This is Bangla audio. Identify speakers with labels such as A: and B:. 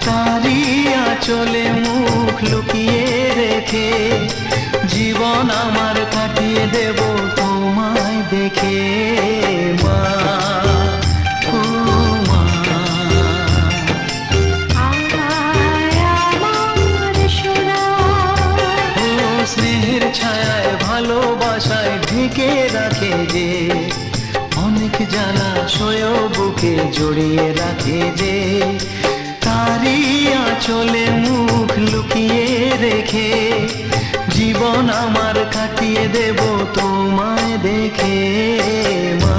A: তারি আঁচলে মুখ লুকিয়ে রেখে জীবন আমার কাটিয়ে দেব তোমায় দেখে মা, ও মা। ও স্নেহের ছায়ায় ভালোবাসায় ঢেকে রাখে যে, অনেক জ্বালা সয়েও বুকে জড়িয়ে রাখে যে, তারি আঁচলে মুখ লুকিয়ে রেখে জীবন আমার কাটিয়ে দেব তোমায় দেখে মা।